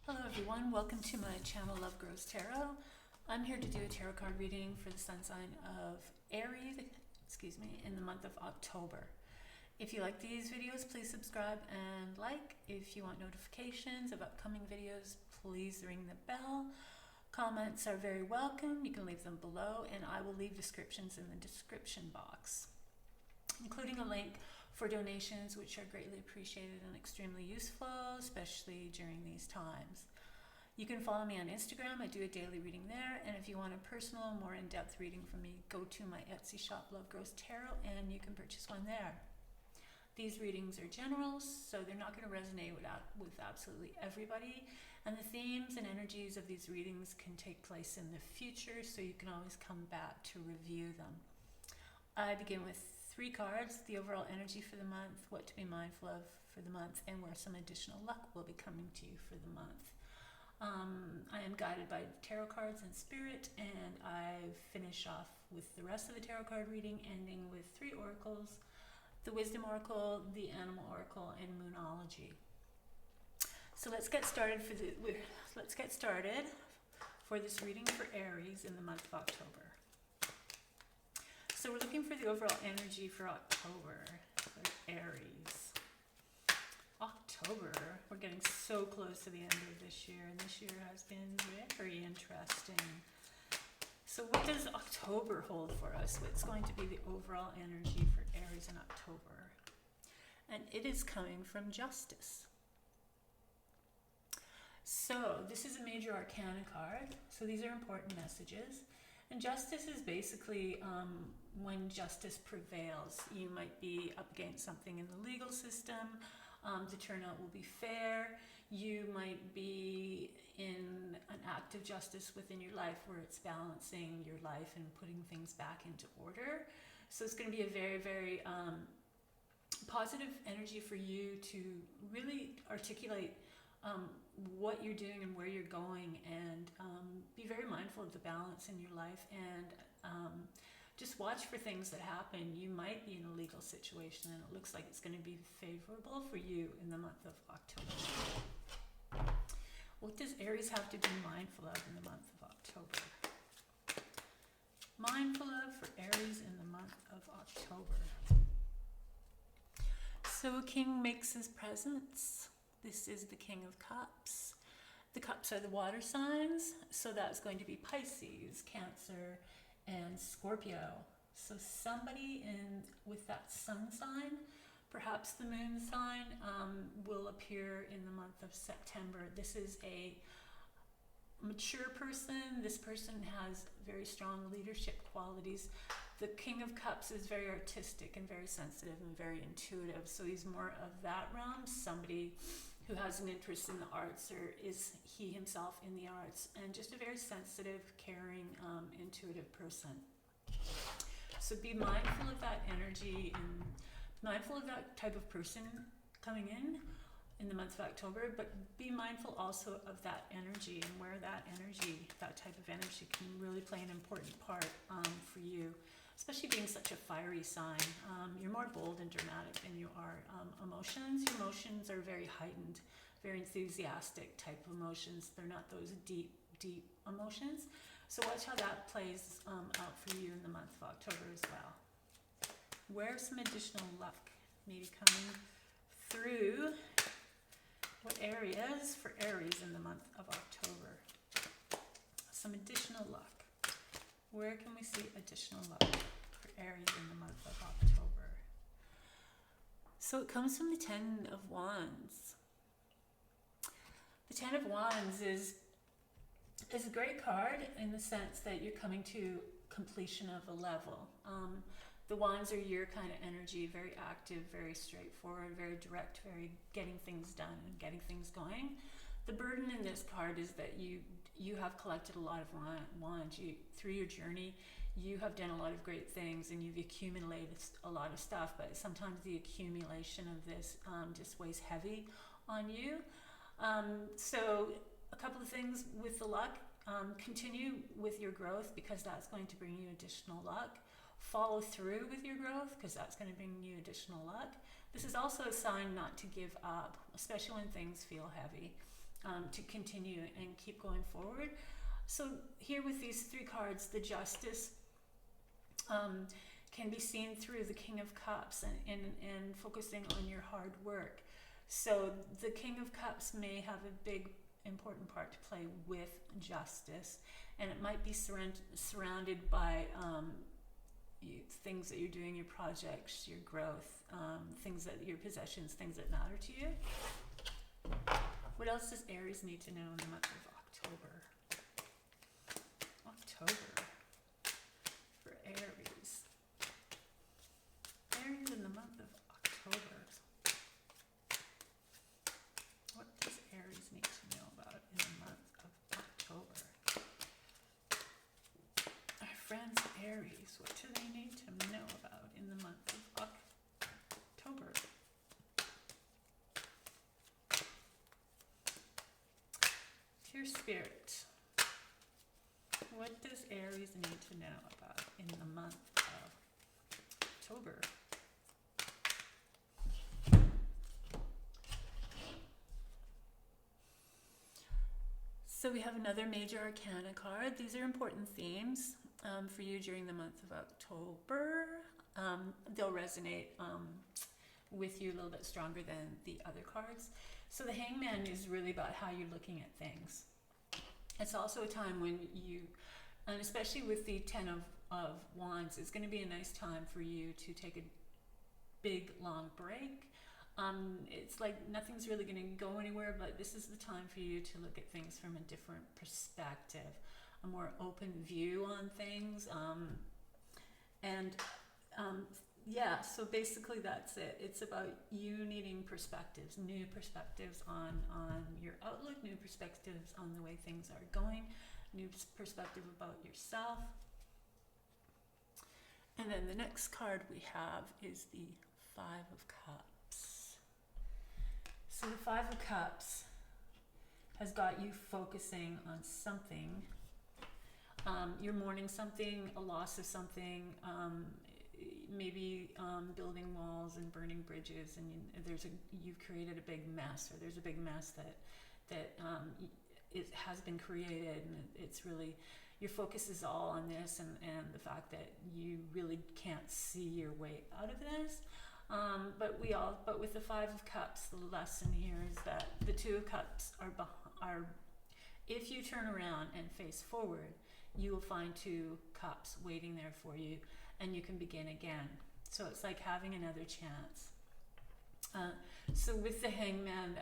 Hello everyone, welcome to my channel Love Grows Tarot. I'm here to do a tarot card reading for the sun sign of Aries, in the month of October. If you like these videos, please subscribe and like. If you want notifications of upcoming videos, please ring the bell. Comments are very welcome. You can leave them below and I will leave descriptions in the description box, including a link for donations, which are greatly appreciated and extremely useful, especially during these times. You can follow me on Instagram. I do a daily reading there. And if you want a personal, more in-depth reading from me, go to my Etsy shop, Love Grows Tarot, and you can purchase one there. These readings are general, so they're not going to resonate with absolutely everybody. And the themes and energies of these readings can take place in the future, so you can always come back to review them. I begin with 3 cards, the overall energy for the month, what to be mindful of for the month, and where some additional luck will be coming to you for the month. I am guided by tarot cards and spirit, and I finish off with the rest of the tarot card reading, ending with 3 oracles, the Wisdom Oracle, the Animal Oracle, and Moonology. So let's get started for this reading for Aries in the month of October. So we're looking for the overall energy for October for Aries. October, we're getting so close to the end of this year, and this year has been very interesting. So what does October hold for us? What's going to be the overall energy for Aries in October? And it is coming from Justice. So this is a major arcana card, so these are important messages. And justice is basically when justice prevails. You might be up against something in the legal system. The turnout will be fair. You might be in an act of justice within your life where it's balancing your life and putting things back into order. So it's going to be a very, very positive energy for you to really articulate what you're doing and where you're going, and be very mindful of the balance in your life, and just watch for things that happen. You might be in a legal situation and it looks like it's going to be favorable for you in the month of October. What does Aries have to be mindful of in the month of October? Mindful of for Aries in the month of October. So a king makes his presence. This is the King of Cups. The cups are the water signs, so that's going to be Pisces, Cancer, and Scorpio. So somebody with that sun sign, perhaps the moon sign, will appear in the month of September. This is a mature person. This person has very strong leadership qualities. The King of Cups is very artistic and very sensitive and very intuitive, so he's more of that realm, somebody who has an interest in the arts, or is he himself in the arts, and just a very sensitive, caring, intuitive person. So be mindful of that energy and mindful of that type of person coming in the month of October, but be mindful also of that energy and where that type of energy can really play an important part for you, especially being such a fiery sign. You're more bold and dramatic than you are emotions. Your emotions are very heightened, very enthusiastic type of emotions. They're not those deep emotions. So watch how that plays out for you in the month of October as well. Where some additional luck may be coming through? What areas for Aries in the month of October? Some additional luck. Where can we see additional luck for Aries in the month of October? So it comes from the Ten of Wands. The Ten of Wands is a great card in the sense that you're coming to completion of a level. The Wands are your kind of energy, very active, very straightforward, very direct, very getting things done and getting things going. The burden in this card is that you have collected a lot of wands. Through your journey, you have done a lot of great things and you've accumulated a lot of stuff, but sometimes the accumulation of this just weighs heavy on you. So a couple of things with the luck. Continue with your growth, because that's going to bring you additional luck. Follow through with your growth, because that's going to bring you additional luck. This is also a sign not to give up, especially when things feel heavy. to continue and keep going forward. So here with these 3 cards, the Justice can be seen through the King of Cups and focusing on your hard work. So the King of Cups may have a big important part to play with Justice, and it might be surrounded by things that you're doing, your projects, your growth, your possessions, things that matter to you. What else does Aries need to know in the month of October? October for Aries. Aries in the month of October. What does Aries need to know about in the month of October? Our friends Aries, what do they need to know about in the month of October? Dear Spirit, what does Aries need to know about in the month of October? So we have another major arcana card. These are important themes for you during the month of October. They'll resonate with you a little bit stronger than the other cards. So the Hangman is really about how you're looking at things. It's also a time when you, and especially with the 10 of Wands, it's going to be a nice time for you to take a big, long break. It's like nothing's really going to go anywhere, but this is the time for you to look at things from a different perspective, a more open view on things. Yeah, so basically that's it. It's about you needing perspectives, new perspectives on your outlook, new perspectives on the way things are going, new perspective about yourself. And then the next card we have is the 5 of Cups. So the 5 of Cups has got you focusing on something. You're mourning something, a loss of something, maybe building walls and burning bridges, and you've created a big mess, or there's a big mess that it has been created, and it's really, your focus is all on this, and the fact that you really can't see your way out of this. But with the 5 of Cups, the lesson here is that the 2 of Cups are if you turn around and face forward, you will find 2 cups waiting there for you, and you can begin again. So it's like having another chance. So with the Hangman,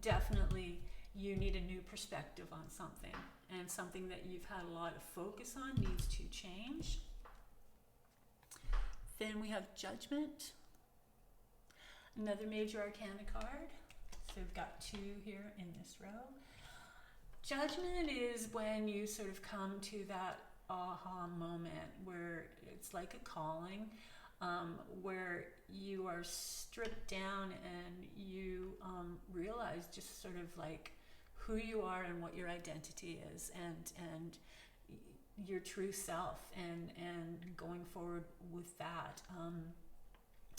definitely you need a new perspective on something, and something that you've had a lot of focus on needs to change. Then we have Judgment, another major arcana card. So we've got 2 here in this row. Judgment is when you sort of come to that aha moment where it's like a calling, where you are stripped down and you realize just sort of like who you are and what your identity is, and your true self, and going forward with that.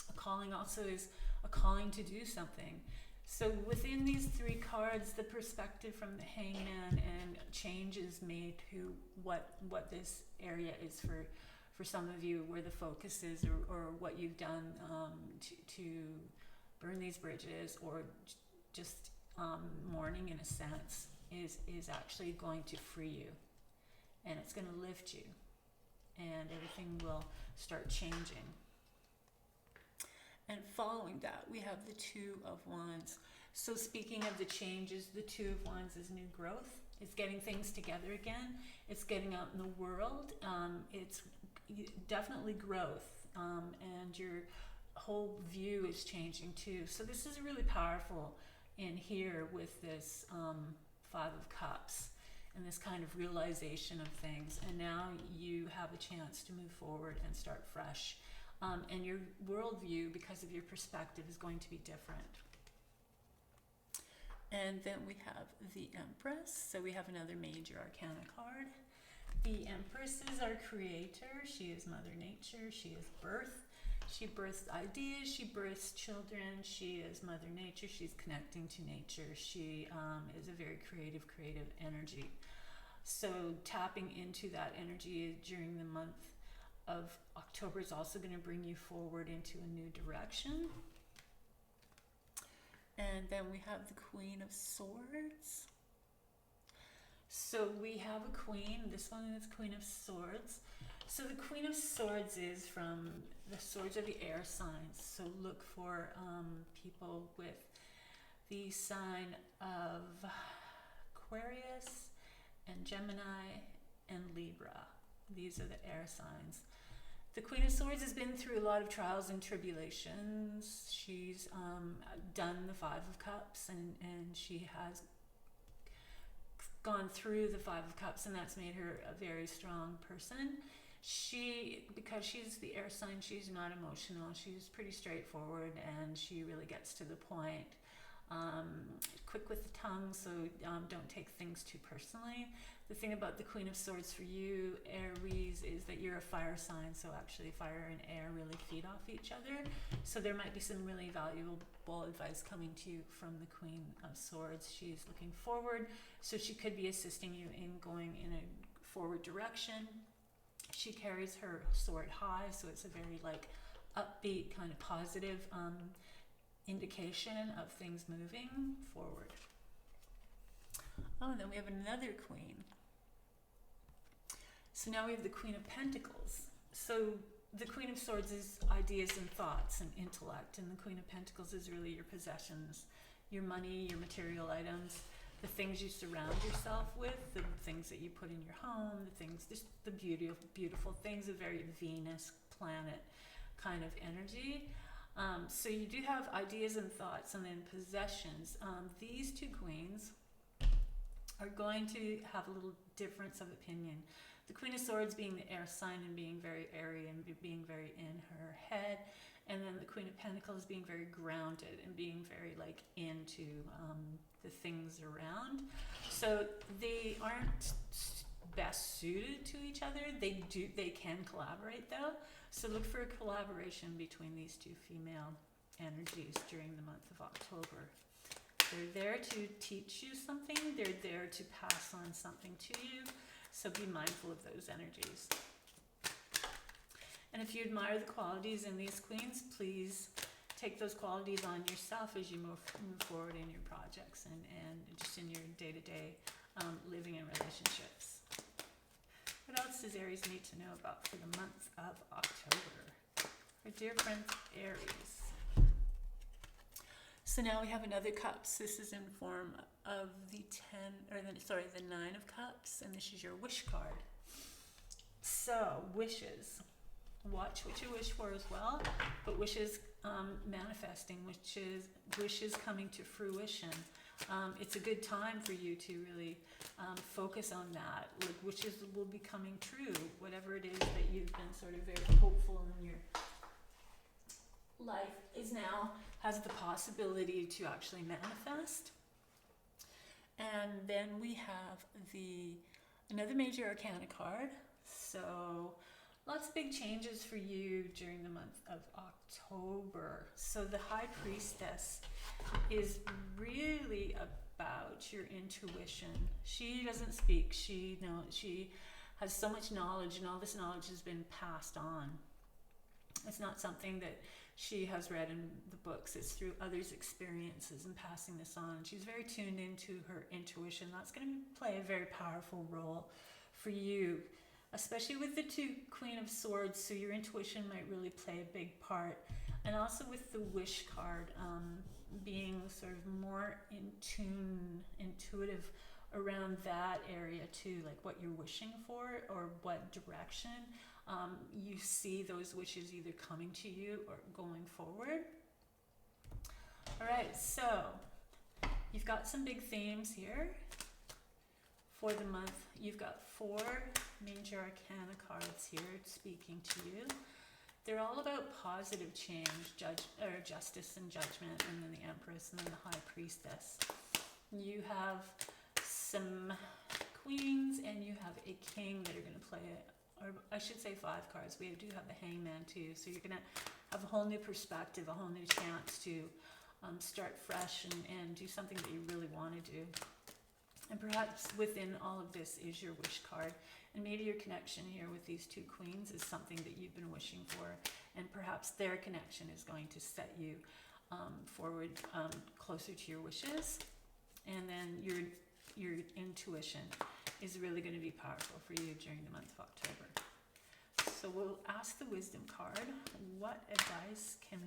A calling also is a calling to do something. So within these 3 cards, the perspective from the Hangman and change is made to what this area is for some of you, where the focus is, or what you've done to burn these bridges, or just mourning in a sense, is actually going to free you, and it's going to lift you, and everything will start changing. And following that, we have the 2 of Wands. So speaking of the changes, the 2 of Wands is new growth. It's getting things together again. It's getting out in the world. It's definitely growth. And your whole view is changing too. So this is really powerful in here with this 5 of Cups and this kind of realization of things. And now you have a chance to move forward and start fresh. And your worldview, because of your perspective, is going to be different. And then we have the Empress. So we have another major arcana card. The Empress is our creator. She is Mother Nature. She is birth. She births ideas, she births children, she is Mother Nature, she's connecting to nature. She is a very creative energy. So tapping into that energy during the month of October is also going to bring you forward into a new direction. And then we have the Queen of Swords. So we have a queen, this one is Queen of Swords. So the Queen of Swords is from the swords of the air signs. So look for people with the sign of Aquarius and Gemini and Libra. These are the air signs. The Queen of Swords has been through a lot of trials and tribulations. She's done the Five of Cups, and she has gone through the Five of Cups, and that's made her a very strong person. Because she's the air sign, she's not emotional. She's pretty straightforward, and she really gets to the point. Quick with the tongue, so don't take things too personally. The thing about the Queen of Swords for you, Aries, is that you're a fire sign, so actually fire and air really feed off each other. So there might be some really valuable advice coming to you from the Queen of Swords. She's looking forward, so she could be assisting you in going in a forward direction. She carries her sword high, so it's a very upbeat, kind of positive indication of things moving forward. Oh, and then we have another queen. So now we have the Queen of Pentacles. So the Queen of Swords is ideas and thoughts and intellect, and the Queen of Pentacles is really your possessions, your money, your material items, the things you surround yourself with, the things that you put in your home, the things, just the beautiful things, a very Venus planet kind of energy. So you do have ideas and thoughts, and then possessions. These two queens are going to have a little difference of opinion. The Queen of Swords being the air sign and being very airy and being very in her head, and then the Queen of Pentacles being very grounded and being very into the things around. So they aren't best suited to each other. They can collaborate though. So look for a collaboration between these two female energies during the month of October. They're there to teach you something. They're there to pass on something to you. So be mindful of those energies. And if you admire the qualities in these queens, please take those qualities on yourself as you move forward in your projects and just in your day-to-day living and relationships. What else does Aries need to know about for the month of October? Our dear friend Aries. So now we have another cups. This is in form of the the Nine of Cups, and this is your wish card. So wishes. Watch what you wish for as well, but wishes manifesting, wishes coming to fruition. It's a good time for you to really focus on that. Wishes will be coming true, whatever it is that you've been sort of very hopeful in your life has the possibility to actually manifest. And then we have another major arcana card. So lots of big changes for you during the month of October. So the High Priestess is really about your intuition. She doesn't speak. She has so much knowledge, and all this knowledge has been passed on. It's not something that she has read in the books. It's through others' experiences and passing this on. She's very tuned into her intuition. That's going to play a very powerful role for you, especially with the two Queen of Swords. So your intuition might really play a big part. And also with the wish card, being sort of more in tune, intuitive around that area too, like what you're wishing for or what direction you see those wishes either coming to you or going forward. All right, so you've got some big themes here for the month. You've got 4 major arcana cards here speaking to you. They're all about positive change, justice and judgment, and then the Empress, and then the High Priestess. You have some queens and you have a king that are going to play it. Or I should say 5 cards. We do have the Hangman too. So you're going to have a whole new perspective, a whole new chance to start fresh and do something that you really want to do. And perhaps within all of this is your wish card. And maybe your connection here with these two queens is something that you've been wishing for. And perhaps their connection is going to set you forward closer to your wishes. And then your intuition is really going to be powerful for you during the month of October. So we'll ask the wisdom card, what advice can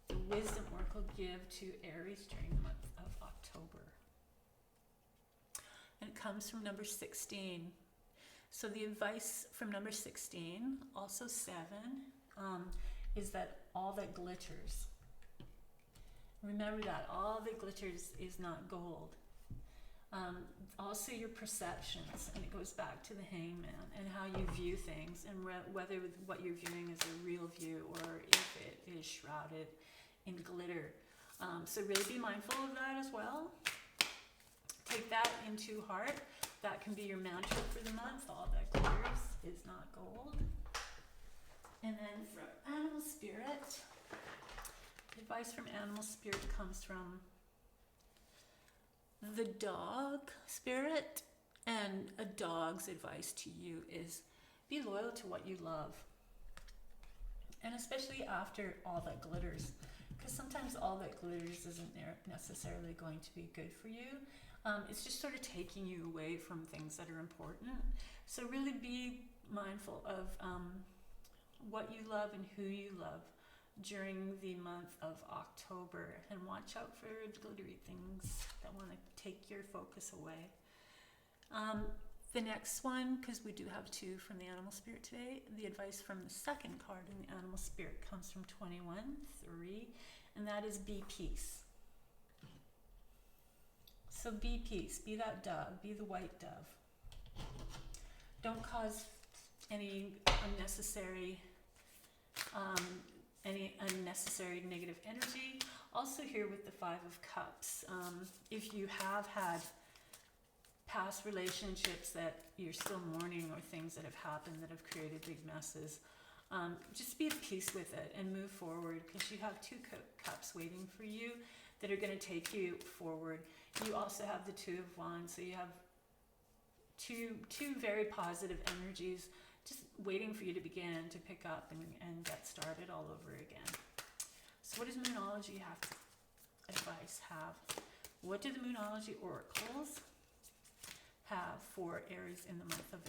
the wisdom oracle give to Aries during the month of October? And it comes from number 16. So the advice from number 16, also 7, is that all that glitters. Remember that all that glitters is not gold. Also your perceptions, and it goes back to the hangman and how you view things, and whether what you're viewing is a real view or if it is shrouded in glitter. So really be mindful of that as well. Take that into heart. That can be your mantra for the month. All that glitters is not gold. And then from animal spirit, advice from animal spirit comes from the dog spirit, and a dog's advice to you is be loyal to what you love, and especially after all that glitters, because sometimes all that glitters isn't necessarily going to be good for you. It's just sort of taking you away from things that are important. So really be mindful of what you love and who you love during the month of October, and watch out for glittery things that want to take your focus away. The next one, because we do have 2 from the animal spirit today, the advice from the second card in the animal spirit comes from 21-3, and that is be peace. So be peace, be that dove, be the white dove. Don't cause any unnecessary negative energy. Also here with the 5 of Cups, if you have had past relationships that you're still mourning, or things that have happened that have created big messes, just be at peace with it and move forward, because you have 2 cups waiting for you that are going to take you forward. You also have the 2 of Wands, so you have two very positive energies just waiting for you to begin to pick up and get started all over again. So what does Moonology advice have? What do the Moonology oracles have for Aries in the month of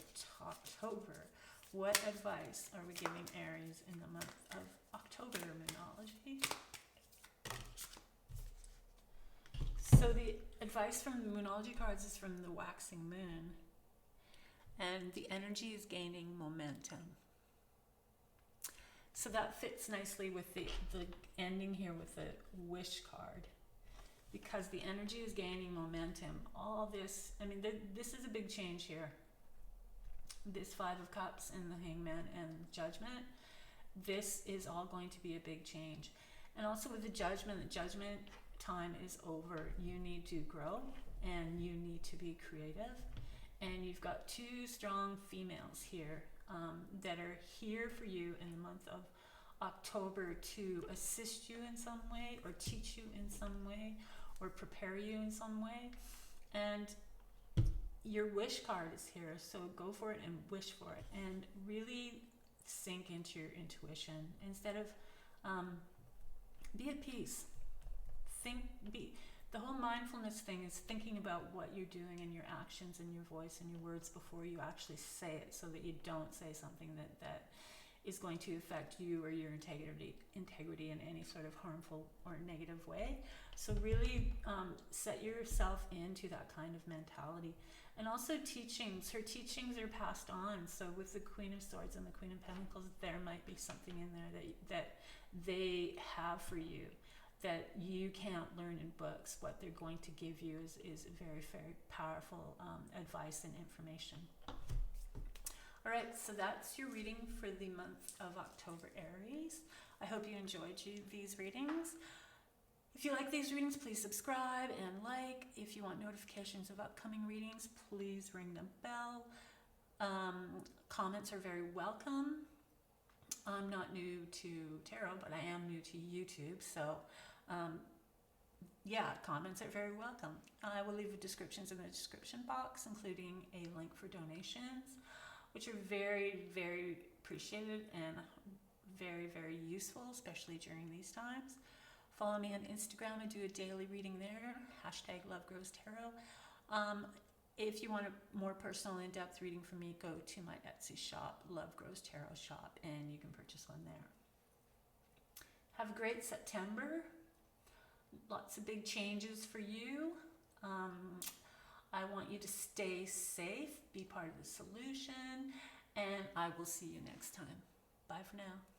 October? What advice are we giving Aries in the month of October, Moonology? So the advice from the Moonology cards is from the waxing moon, and the energy is gaining momentum. So that fits nicely with the ending here with the wish card, because the energy is gaining momentum. All this, I mean, this is a big change here. This 5 of Cups and the Hangman and Judgment, this is all going to be a big change. And also with the Judgment time is over. You need to grow and you need to be creative. And you've got 2 strong females here that are here for you in the month of October to assist you in some way, or teach you in some way, or prepare you in some way. And your wish card is here, so go for it and wish for it, and really sink into your intuition instead of be at peace. The whole mindfulness thing is thinking about what you're doing and your actions and your voice and your words before you actually say it, so that you don't say something that is going to affect you or your integrity in any sort of harmful or negative way. So really set yourself into that kind of mentality. And also teachings. Her teachings are passed on. So with the Queen of Swords and the Queen of Pentacles, there might be something in there that they have for you that you can't learn in books. What they're going to give you is very, very powerful advice and information. All right, so that's your reading for the month of October, Aries. I hope you enjoyed these readings. If you like these readings, please subscribe and like. If you want notifications of upcoming readings, please ring the bell. Comments are very welcome. I'm not new to tarot, but I am new to YouTube, so yeah, comments are very welcome. I will leave the descriptions in the description box, including a link for donations, which are very, very appreciated and very, very useful, especially during these times. Follow me on Instagram. I do a daily reading there, hashtag lovegrowstarot. If you want a more personal, in-depth reading from me, go to my Etsy shop, Love Grows Tarot shop, and you can purchase one there. Have a great September. Lots of big changes for you. I want you to stay safe, be part of the solution, and I will see you next time. Bye for now.